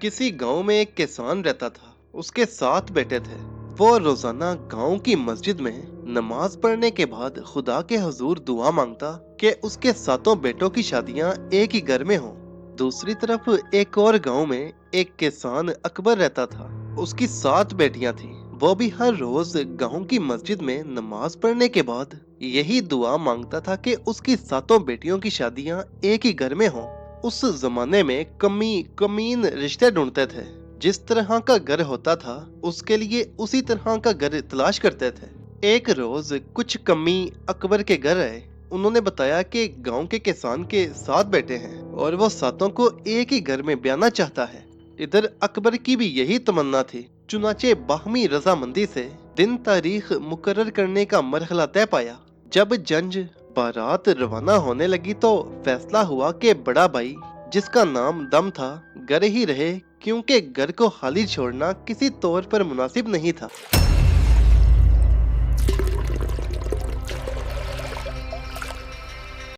किसी गांव में एक किसान रहता था। उसके 7 बेटे थे। वो रोजाना गांव की मस्जिद में नमाज पढ़ने के बाद खुदा के हुजूर दुआ मांगता कि उसके 7 बेटों की शादियां एक ही घर में हों। दूसरी तरफ एक और गांव में एक किसान अकबर रहता था। उसकी 7 बेटियां थीं। वो भी हर रोज गांव की मस्जिद में नमाज पढ़ने के बाद यही दुआ मांगता था कि उसकी 7 बेटियों की शादियां एक ही घर में हों। उस जमाने में कमीन रिश्ते ढूंढते थे। जिस तरह का घर होता था उसके लिए उसी तरह का घर तलाश करते थे। एक रोज कुछ कमी अकबर के घर आए। उन्होंने बताया कि गांव के किसान के 7 बेटे हैं और वो सातों को एक ही घर में ब्याना चाहता है। इधर अकबर की भी यही तमन्ना थी। चुनाचे बाहमी रजामंदी से दिन तारीख मुकर्रर करने का मरहला तय पाया। जब जंज बारात रवाना होने लगी तो फैसला हुआ कि बड़ा भाई, जिसका नाम दम था, घर ही रहे, क्योंकि घर को खाली छोड़ना किसी तौर पर मुनासिब नहीं था।